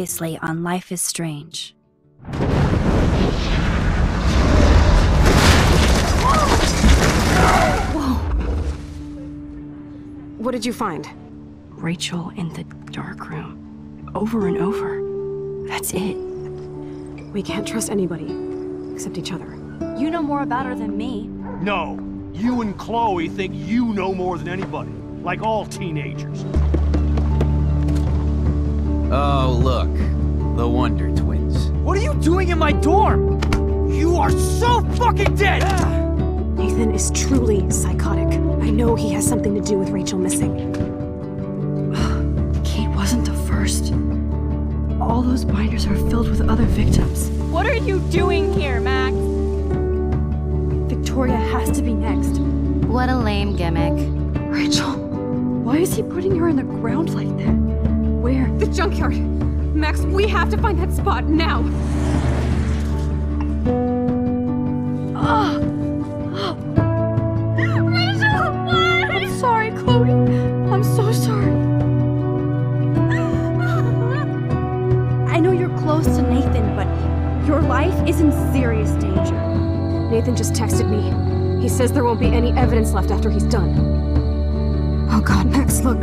Previously on Life is Strange. Whoa! What did you find? Rachel in the dark room. Over and over. That's it. We can't trust anybody, except each other. You know more about her than me. No. You and Chloe think you know more than anybody. Like all teenagers. Oh, look. The Wonder Twins. What are you doing in my dorm? You are so fucking dead! Nathan is truly psychotic. I know he has something to do with Rachel missing. Kate wasn't the first. All those binders are filled with other victims. What are you doing here, Max? Victoria has to be next. What a lame gimmick. Rachel, why is he putting her in the ground like that? Where? The junkyard! Max, we have to find that spot now! Rachel, what? I'm sorry, Chloe. I'm so sorry. I know you're close to Nathan, but your life is in serious danger. Nathan just texted me. He says there won't be any evidence left after he's done. Oh God, Max, look.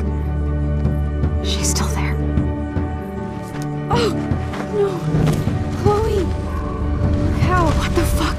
She's still there. Oh, no. Chloe. How? What the fuck?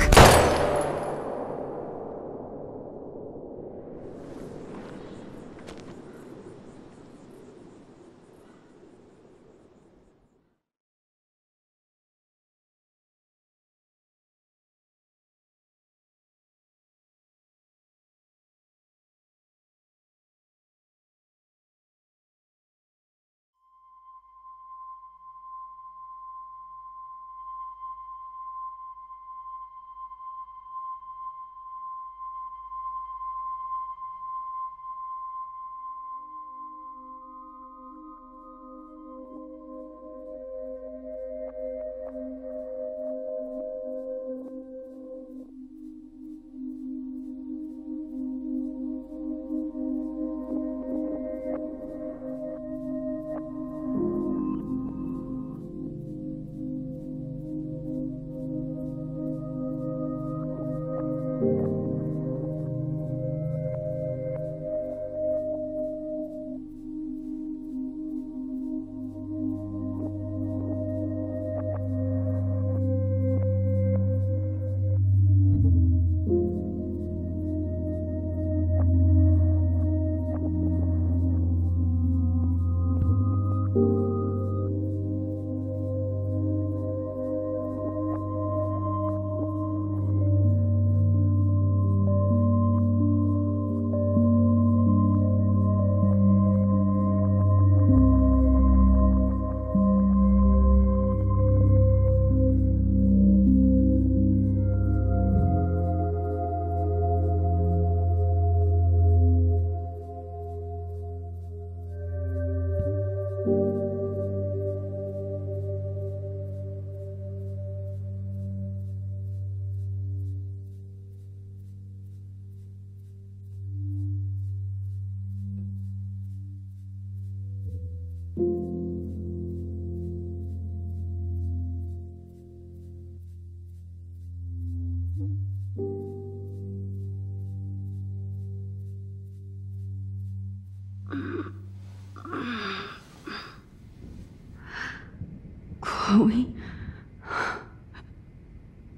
Chloe?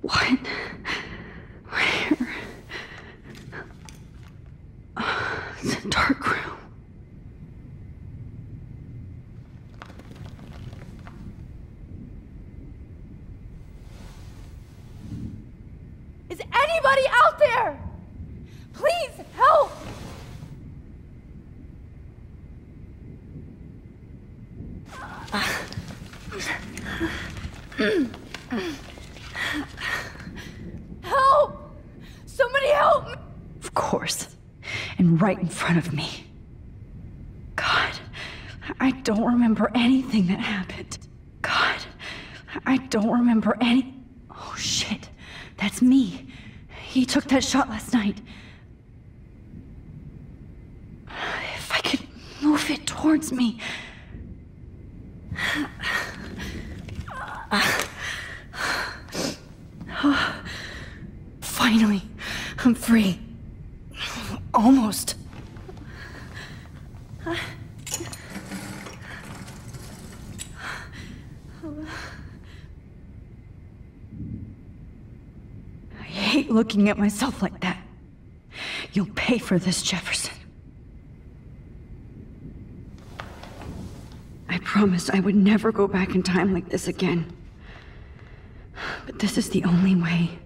What? Where? It's a dark room. Is anybody out there? Please help! Help! Somebody help me! Of course. And right in front of me. God, I don't remember anything that happened. God, I don't remember any... Oh shit, that's me. He took that shot last night. If I could move it towards me. Finally, I'm free. Almost. I hate looking at myself like that. You'll pay for this, Jefferson. I promised I would never go back in time like this again. But this is the only way.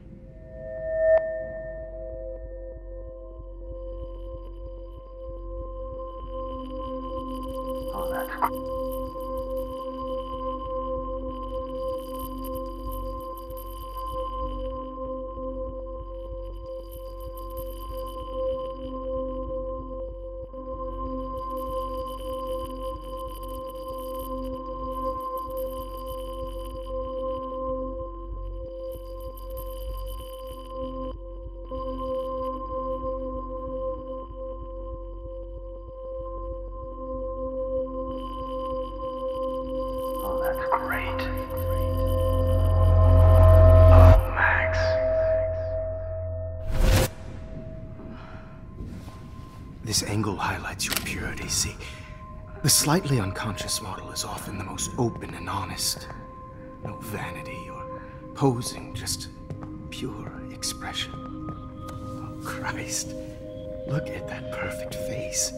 This angle highlights your purity, see? The slightly unconscious model is often the most open and honest. No vanity or posing, just pure expression. Oh, Christ. Look at that perfect face.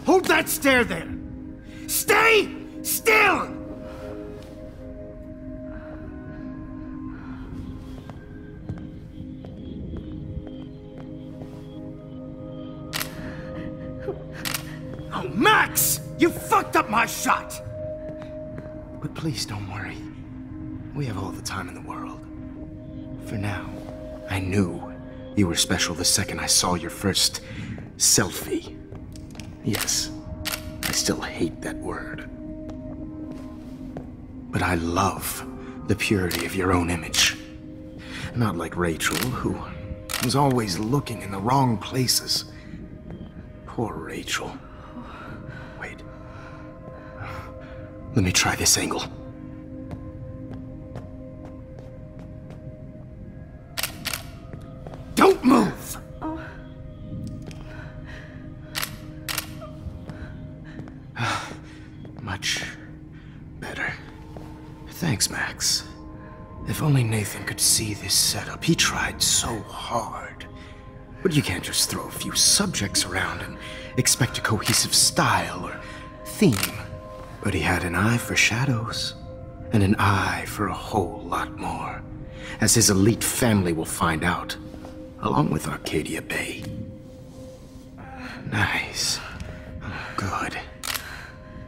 Hold that stare there! Stay still! Oh, Max! You fucked up my shot! But please don't worry. We have all the time in the world. For now, I knew you were special the second I saw your first selfie. Yes, I still hate that word. But I love the purity of your own image. Not like Rachel, who was always looking in the wrong places. Poor Rachel. Wait. Let me try this angle. Don't move! Much better. Thanks, Max. If only Nathan could see this setup. He tried so hard. But you can't just throw a few subjects around and expect a cohesive style or theme. But he had an eye for shadows, and an eye for a whole lot more, as his elite family will find out, along with Arcadia Bay. Nice. Oh, good.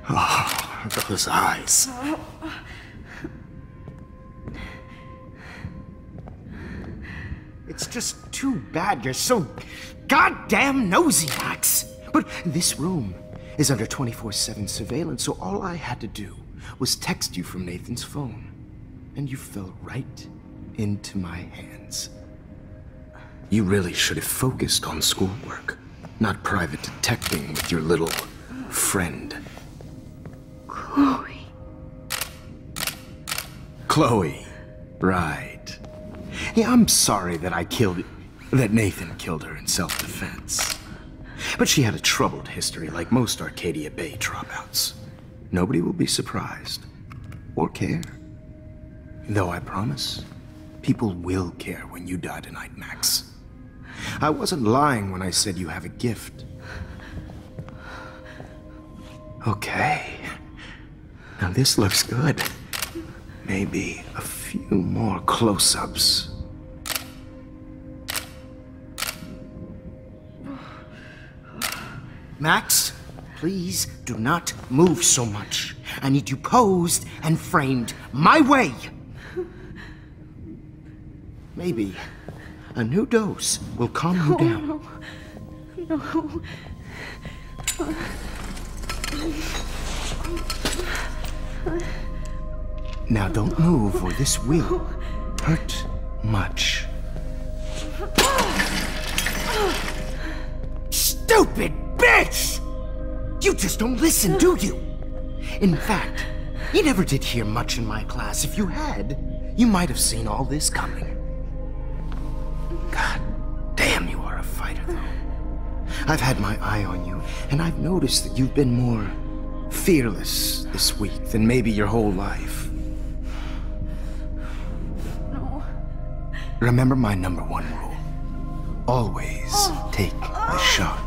Oh, those eyes. It's just too bad you're so goddamn nosy, Max. But this room is under 24/7 surveillance, so all I had to do was text you from Nathan's phone. And you fell right into my hands. You really should have focused on schoolwork, not private detecting with your little friend. Chloe. Chloe, right. Yeah, I'm sorry that that Nathan killed her in self-defense. But she had a troubled history like most Arcadia Bay dropouts. Nobody will be surprised, or care. Though I promise, people will care when you die tonight, Max. I wasn't lying when I said you have a gift. Okay. Now this looks good. Maybe a few more close-ups. Max, please do not move so much. I need you posed and framed my way. Maybe a new dose will calm you down. No. Now don't move or this will hurt much. Stupid bitch! You just don't listen, do you? In fact, you never did hear much in my class. If you had, you might have seen all this coming. God damn, you are a fighter, though. I've had my eye on you, and I've noticed that you've been more fearless this week than maybe your whole life. No. Remember my number one rule. Always take the shot.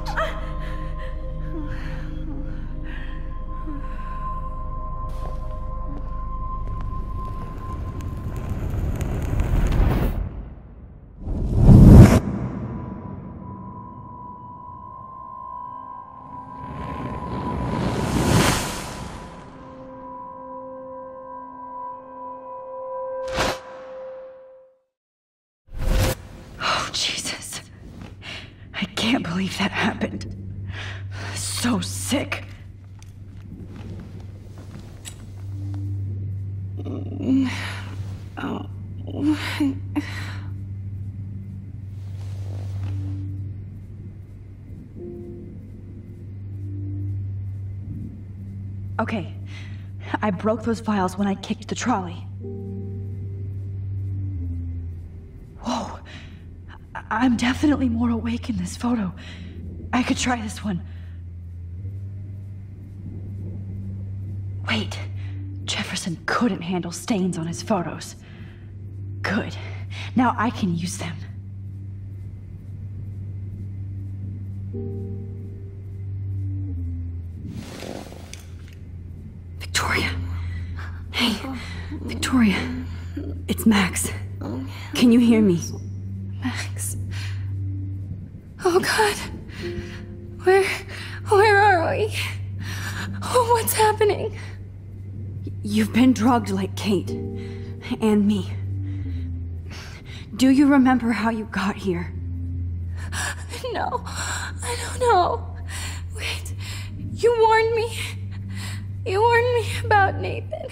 Jesus. I can't believe that happened. So sick. Okay, I broke those files when I kicked the trolley. Whoa. I'm definitely more awake in this photo. I could try this one. Wait, Jefferson couldn't handle stains on his photos. Good. Now I can use them. Victoria. Hey, Victoria. It's Max. Can you hear me? Max. Oh God. Where are we? Oh, what's happening? You've been drugged like Kate. And me. Do you remember how you got here? No, I don't know. Wait, you warned me. You warned me about Nathan.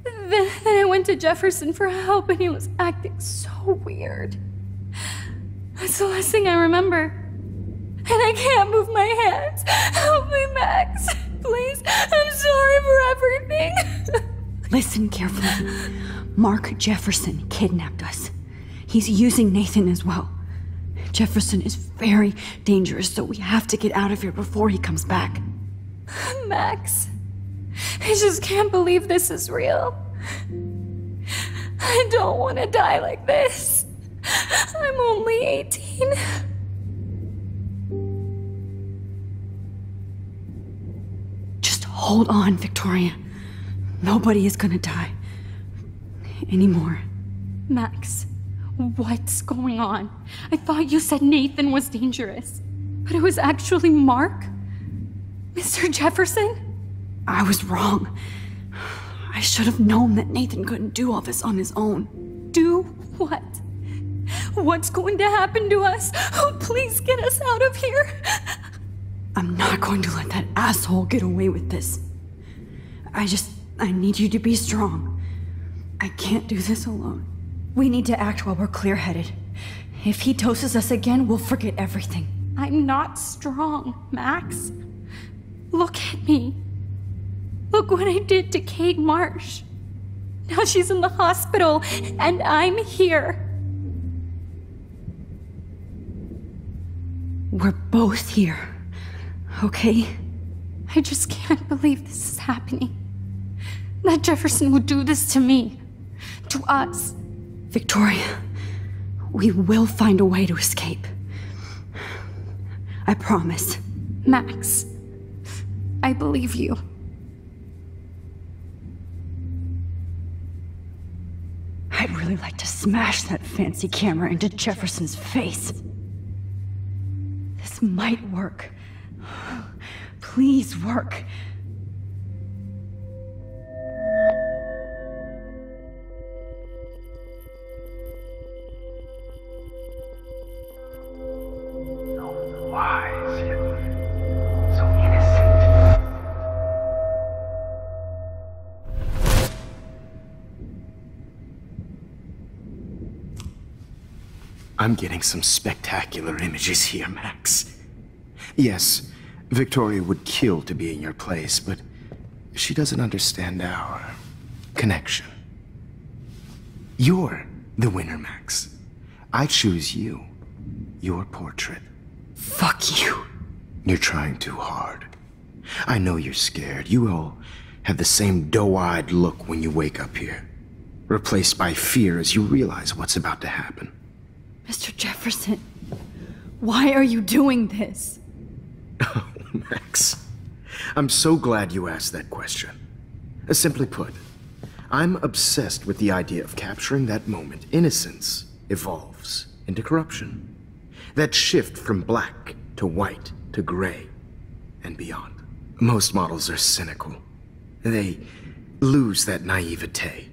Then I went to Jefferson for help and he was acting so weird. That's the last thing I remember. And I can't move my hands. Help me, Max. Please, I'm sorry for everything. Listen carefully. Mark Jefferson kidnapped us. He's using Nathan as well. Jefferson is very dangerous, so we have to get out of here before he comes back. Max, I just can't believe this is real. I don't want to die like this. I'm only 18. Just hold on, Victoria. Nobody is gonna die. Anymore. Max, what's going on? I thought you said Nathan was dangerous, but it was actually Mark? Mr. Jefferson? I was wrong. I should have known that Nathan couldn't do all this on his own. Do what? What's going to happen to us? Oh, please get us out of here. I'm not going to let that asshole get away with this. I need you to be strong. I can't do this alone. We need to act while we're clear-headed. If he doses us again, we'll forget everything. I'm not strong, Max. Look at me. Look what I did to Kate Marsh. Now she's in the hospital, and I'm here. We're both here, okay? I just can't believe this is happening. That Jefferson would do this to me. To us. Victoria, we will find a way to escape. I promise. Max, I believe you. I'd really like to smash that fancy camera into Jefferson's face. This might work. Please work. Wise, yet so innocent. I'm getting some spectacular images here, Max. Yes, Victoria would kill to be in your place, but she doesn't understand our connection. You're the winner, Max. I choose you. Your portrait. Fuck you. You're trying too hard. I know you're scared. You all have the same doe-eyed look when you wake up here, replaced by fear as you realize what's about to happen. Mr. Jefferson, why are you doing this? Oh, Max. I'm so glad you asked that question. Simply put, I'm obsessed with the idea of capturing that moment innocence evolves into corruption. That shift from black to white to gray and beyond. Most models are cynical. They lose that naivete.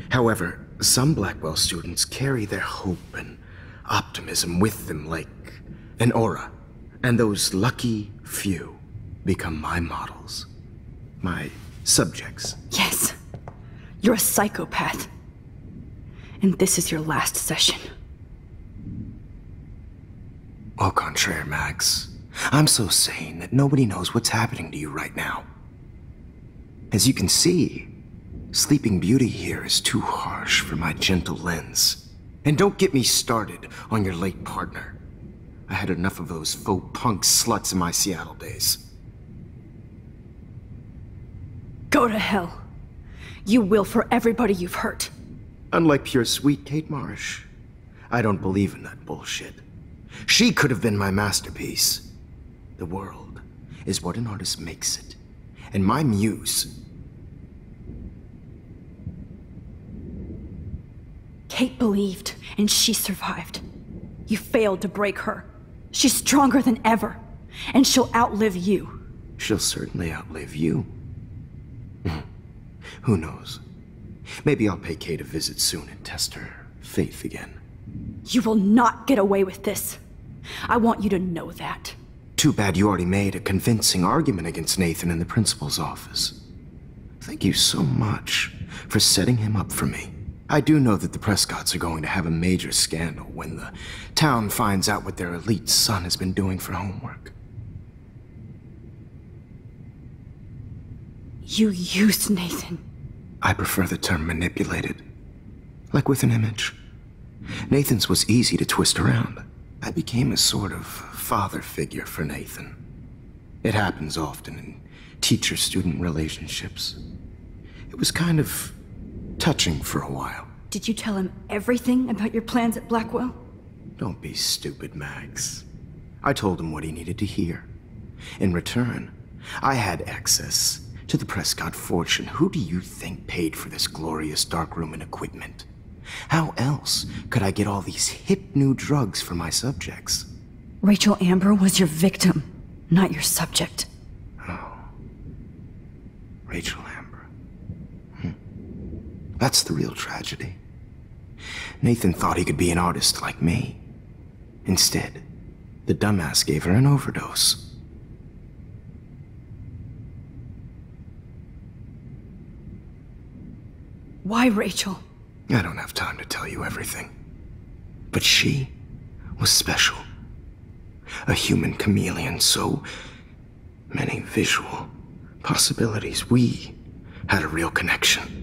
However, some Blackwell students carry their hope and optimism with them like an aura. And those lucky few become my models. My subjects. Yes. You're a psychopath. And this is your last session. Au contraire, Max. I'm so sane that nobody knows what's happening to you right now. As you can see, Sleeping Beauty here is too harsh for my gentle lens. And don't get me started on your late partner. I had enough of those faux punk sluts in my Seattle days. Go to hell. You will for everybody you've hurt. Unlike pure sweet Kate Marsh, I don't believe in that bullshit. She could have been my masterpiece. The world is what an artist makes it. And my muse... Kate believed, and she survived. You failed to break her. She's stronger than ever, and she'll outlive you. She'll certainly outlive you. Who knows? Maybe I'll pay Kate a visit soon and test her faith again. You will not get away with this. I want you to know that. Too bad you already made a convincing argument against Nathan in the principal's office. Thank you so much for setting him up for me. I do know that the Prescotts are going to have a major scandal when the town finds out what their elite son has been doing for homework. You used Nathan. I prefer the term manipulated. Like with an image. Nathan's was easy to twist around. I became a sort of father figure for Nathan. It happens often in teacher-student relationships. It was kind of touching for a while. Did you tell him everything about your plans at Blackwell? Don't be stupid, Max. I told him what he needed to hear. In return, I had access to the Prescott fortune. Who do you think paid for this glorious darkroom and equipment? How else could I get all these hip new drugs for my subjects? Rachel Amber was your victim, not your subject. Oh. Rachel Amber. That's the real tragedy. Nathan thought he could be an artist like me. Instead, the dumbass gave her an overdose. Why Rachel? I don't have time to tell you everything. But she was special. A human chameleon, so many visual possibilities. We had a real connection.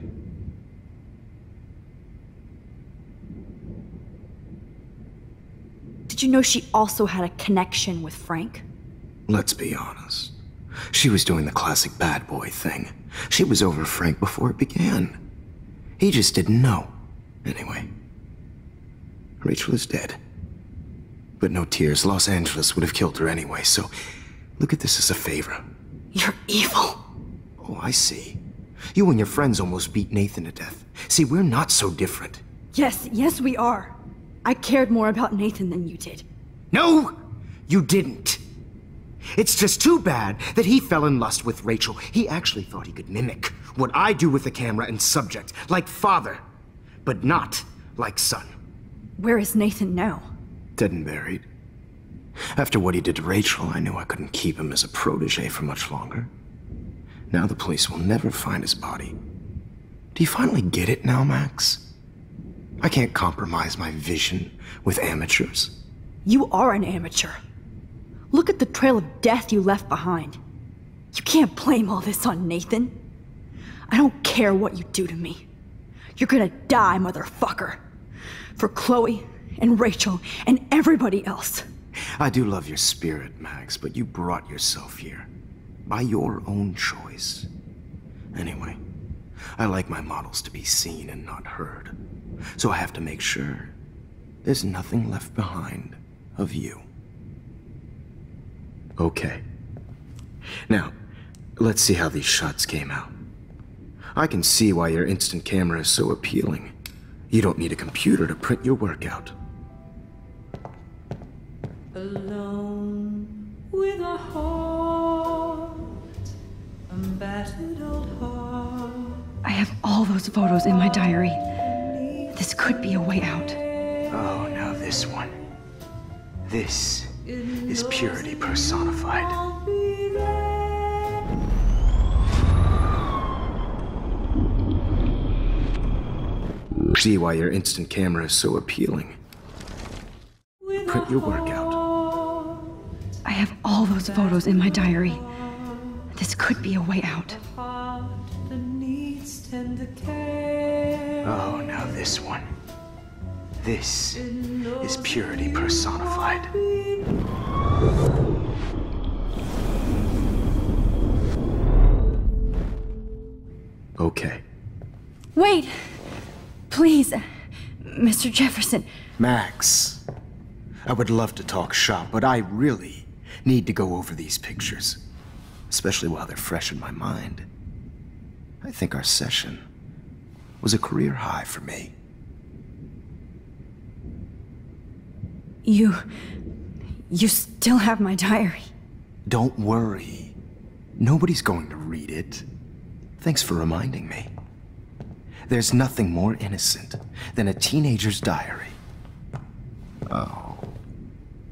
Did you know she also had a connection with Frank? Let's be honest. She was doing the classic bad boy thing. She was over Frank before it began. He just didn't know. Anyway, Rachel is dead. But no tears. Los Angeles would have killed her anyway, so look at this as a favor. You're evil. Oh, I see. You and your friends almost beat Nathan to death. See, we're not so different. Yes, we are. I cared more about Nathan than you did. No, you didn't. It's just too bad that he fell in lust with Rachel. He actually thought he could mimic what I do with the camera and subject, like father, but not like son. Where is Nathan now? Dead and buried. After what he did to Rachel, I knew I couldn't keep him as a protege for much longer. Now the police will never find his body. Do you finally get it now, Max? I can't compromise my vision with amateurs. You are an amateur. Look at the trail of death you left behind. You can't blame all this on Nathan. I don't care what you do to me. You're gonna die, motherfucker. For Chloe and Rachel and everybody else. I do love your spirit, Max, but you brought yourself here. By your own choice. Anyway, I like my models to be seen and not heard. So I have to make sure there's nothing left behind of you. Okay. Now, let's see how these shots came out. I can see why your instant camera is so appealing. You don't need a computer to print your work out. Alone with a heart, a battered old heart. I have all those photos in my diary. This could be a way out. Oh, now this one. This is purity personified. I'll be there. See why your instant camera is so appealing. Print your work out. I have all those photos in my diary. This could be a way out. Oh, now this one. This is purity personified. Okay. Wait! Please, Mr. Jefferson. Max, I would love to talk shop, but I really need to go over these pictures. Especially while they're fresh in my mind. I think our session was a career high for me. You still have my diary. Don't worry. Nobody's going to read it. Thanks for reminding me. There's nothing more innocent than a teenager's diary. Oh,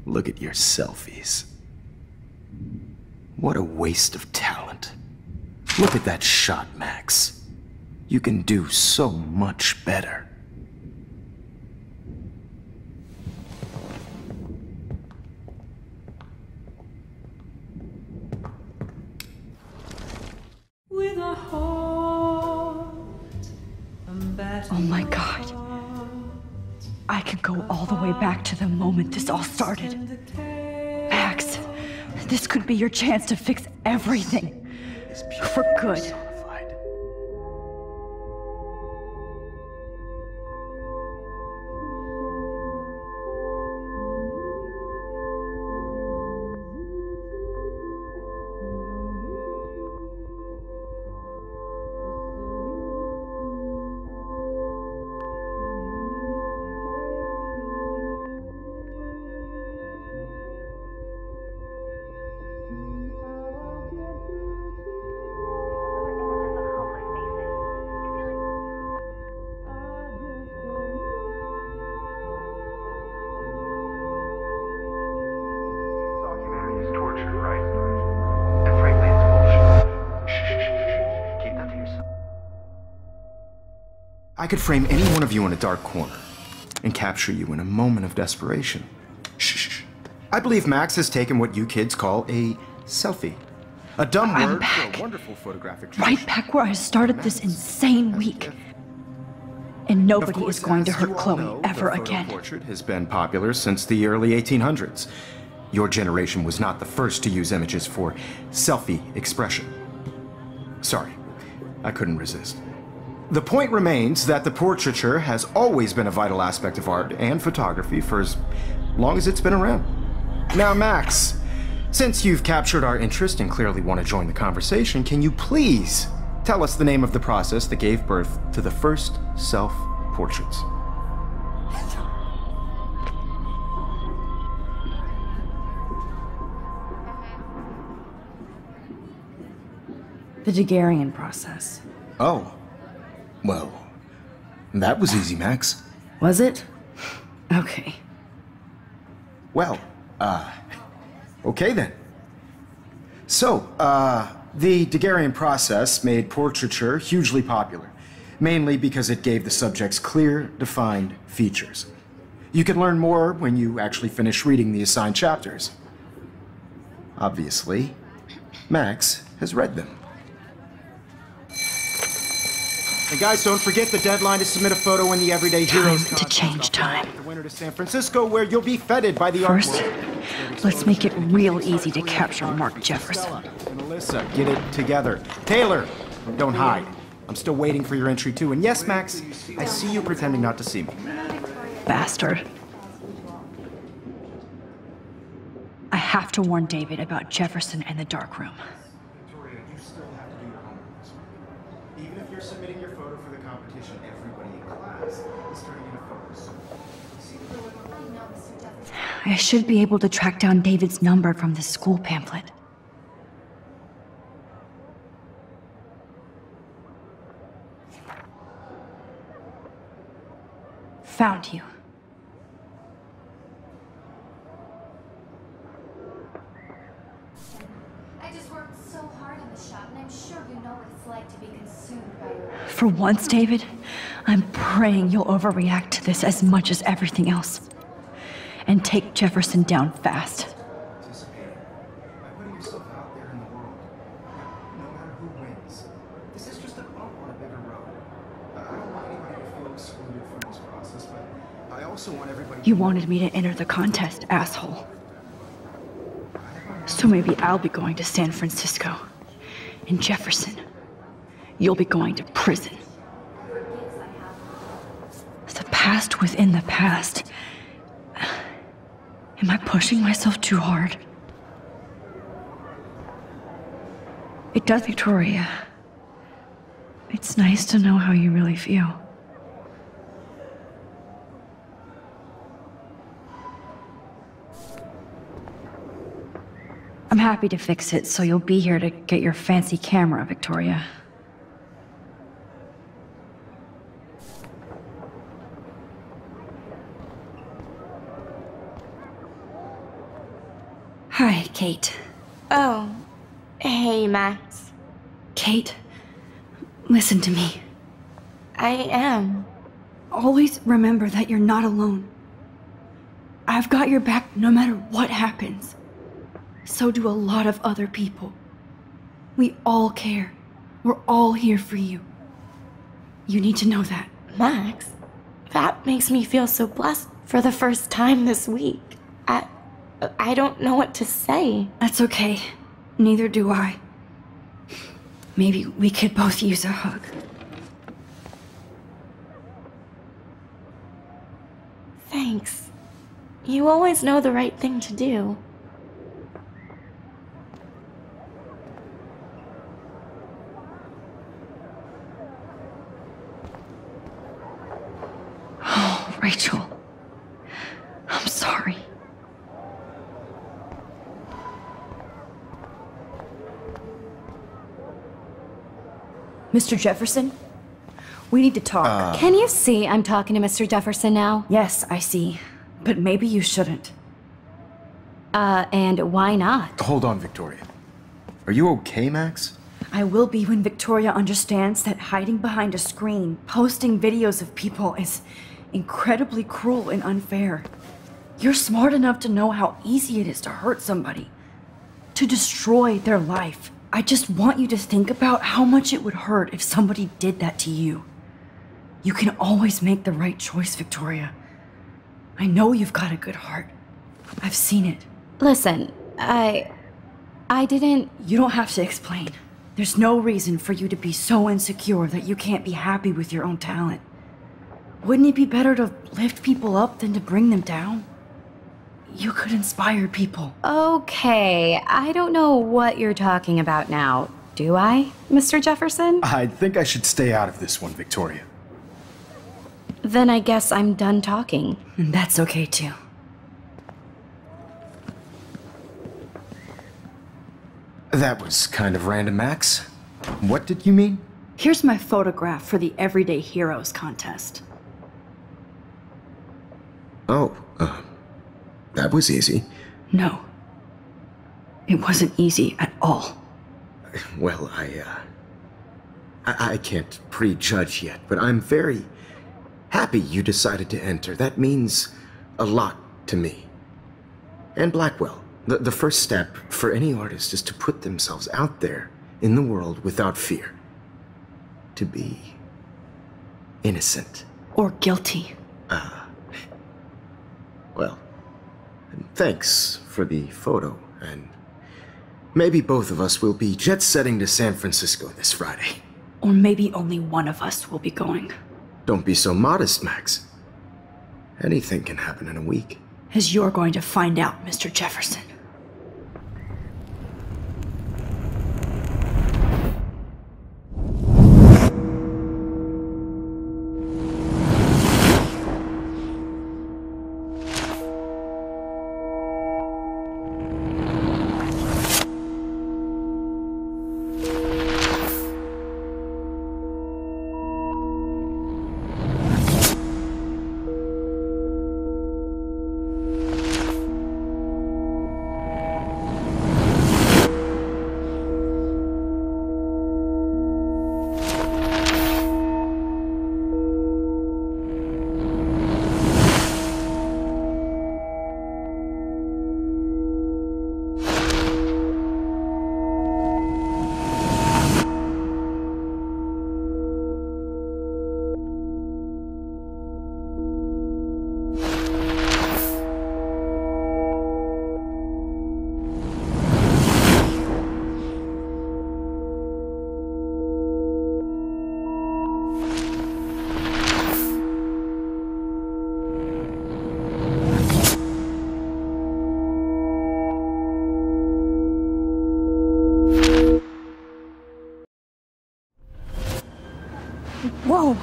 look at your selfies. What a waste of talent. Look at that shot, Max. You can do so much better. With a heart, Oh my God. I could go all the way back to the moment this all started. Max, this could be your chance to fix everything. For good. I could frame any one of you in a dark corner and capture you in a moment of desperation. Shh. I believe Max has taken what you kids call a selfie. A dumb word for a wonderful photographic tradition. Right back where I started this insane week. And nobody is going to hurt Chloe ever again. The portrait has been popular since the early 1800s. Your generation was not the first to use images for selfie expression. Sorry, I couldn't resist. The point remains that the portraiture has always been a vital aspect of art and photography for as long as it's been around. Now, Max, since you've captured our interest and clearly want to join the conversation, can you please tell us the name of the process that gave birth to the first self-portraits? The Daguerrean process. Oh. Well, that was easy, Max. Was it? Okay. Well, okay then. So, the Daguerrean process made portraiture hugely popular, mainly because it gave the subjects clear, defined features. You can learn more when you actually finish reading the assigned chapters. Obviously, Max has read them. And guys, don't forget the deadline to submit a photo in the Everyday Heroes Time to change time. The winner to San Francisco, where you'll be feted by the First, artwork. let's make it real easy to capture Mark Jefferson. And Alyssa, get it together. Taylor, don't hide. I'm still waiting for your entry too. And yes, Max, I see you pretending not to see me. Bastard. I have to warn David about Jefferson and the dark room. Victoria, you still have to do your homework this week. Even if you're submitting your photo for the competition, everybody in class is turning in a photo. I should be able to track down David's number from the school pamphlet. Found you. I just worked so hard in the shop, and I'm sure you know what it's like to be consumed by your... For once, David, I'm praying you'll overreact to this as much as everything else. And take Jefferson down fast. Participating by putting yourself out there in the world, no matter who wins. This is just a bump on a bigger road. I don't want anybody to feel excluded from this process, but I also want everybody. You wanted me to enter the contest, asshole. So maybe I'll be going to San Francisco. And Jefferson, you'll be going to prison. The past within the past. Am I pushing myself too hard? It does, Victoria. It's nice to know how you really feel. I'm happy to fix it, so you'll be here to get your fancy camera, Victoria. Hi, Kate. Oh, hey, Max. Kate, listen to me. I am. Always remember that you're not alone. I've got your back no matter what happens. So do a lot of other people. We all care. We're all here for you. You need to know that. Max, that makes me feel so blessed for the first time this week. I don't know what to say. That's okay. Neither do I. Maybe we could both use a hug. Thanks. You always know the right thing to do. Oh, Rachel. I'm sorry. Mr. Jefferson? We need to talk. Can you see I'm talking to Mr. Jefferson now? Yes, I see. But maybe you shouldn't. And why not? Hold on, Victoria. Are you okay, Max? I will be when Victoria understands that hiding behind a screen, posting videos of people is incredibly cruel and unfair. You're smart enough to know how easy it is to hurt somebody, to destroy their life. I just want you to think about how much it would hurt if somebody did that to you. You can always make the right choice, Victoria. I know you've got a good heart. I've seen it. Listen, I didn't... You don't have to explain. There's no reason for you to be so insecure that you can't be happy with your own talent. Wouldn't it be better to lift people up than to bring them down? You could inspire people. Okay, I don't know what you're talking about now. Do I, Mr. Jefferson? I think I should stay out of this one, Victoria. Then I guess I'm done talking. And that's okay too. That was kind of random, Max. What did you mean? Here's my photograph for the Everyday Heroes contest. Oh, that was easy. No. It wasn't easy at all. Well, I can't prejudge yet, but I'm very happy you decided to enter. That means a lot to me. And Blackwell, The first step for any artist is to put themselves out there in the world without fear. To be innocent. Or guilty. Well, thanks for the photo, and maybe both of us will be jet-setting to San Francisco this Friday. Or maybe only one of us will be going. Don't be so modest, Max. Anything can happen in a week. As you're going to find out, Mr. Jefferson. Whoa!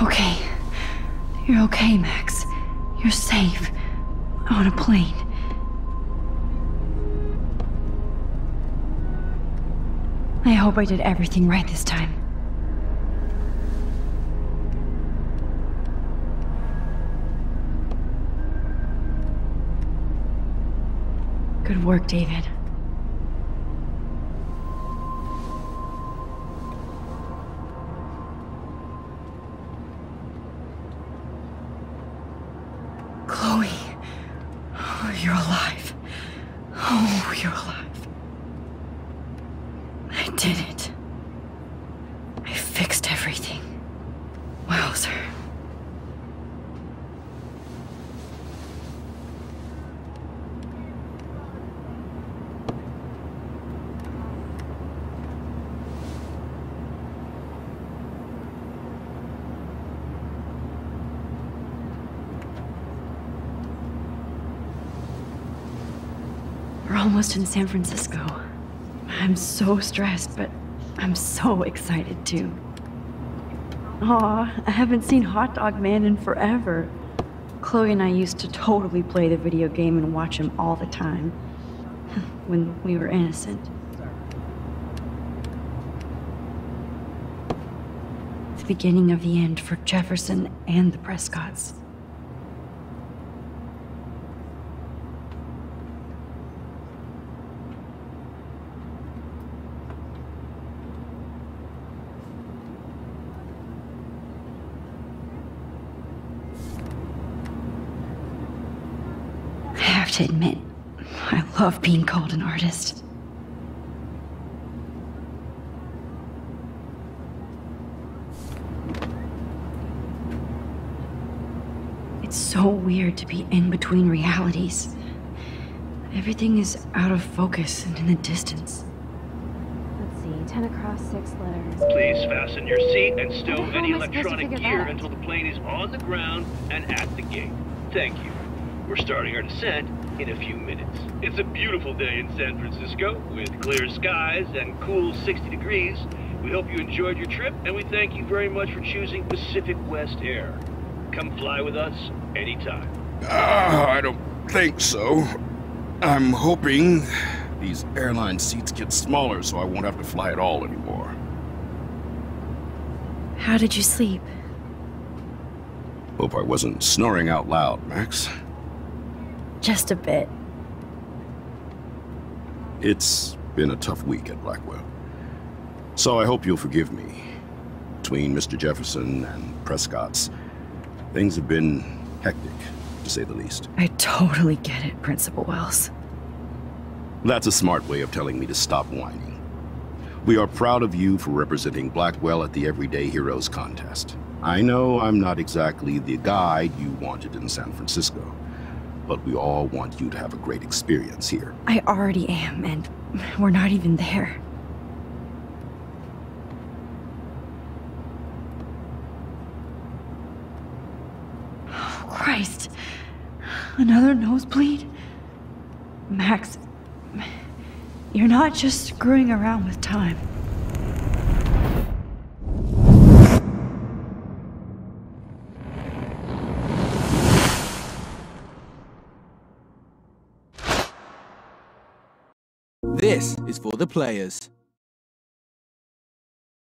Okay. You're okay, Max. You're safe. On a plane. I hope I did everything right this time. Good work, David. Chloe. Oh, you're alive. Oh, you're alive. I did it. I fixed everything. Wowzer. We're almost in San Francisco. I'm so stressed, but I'm so excited too. Aw, I haven't seen Hot Dog Man in forever. Chloe and I used to totally play the video game and watch him all the time. When we were innocent. The beginning of the end for Jefferson and the Prescotts. I have to admit, I love being called an artist. It's so weird to be in between realities. Everything is out of focus and in the distance. Let's see, 10 across, 6 letters. Please fasten your seat and stow How the hell any am I supposed to electronic figure gear that out? until the plane is on the ground and at the gate. Thank you. We're starting our descent in a few minutes. It's a beautiful day in San Francisco with clear skies and cool 60 degrees. We hope you enjoyed your trip, and we thank you very much for choosing Pacific West Air. Come fly with us anytime. I don't think so. I'm hoping these airline seats get smaller so I won't have to fly at all anymore. How did you sleep? Hope I wasn't snoring out loud, Max. Just a bit. It's been a tough week at Blackwell. So I hope you'll forgive me. between Mr. Jefferson and Prescott's. Things have been hectic, to say the least. I totally get it, Principal Wells. That's a smart way of telling me to stop whining. We are proud of you for representing Blackwell at the Everyday Heroes contest. I know I'm not exactly the guide you wanted in San Francisco, but we all want you to have a great experience here. I already am, and we're not even there. Oh, Christ. Another nosebleed? Max, you're not just screwing around with time. This is for the players.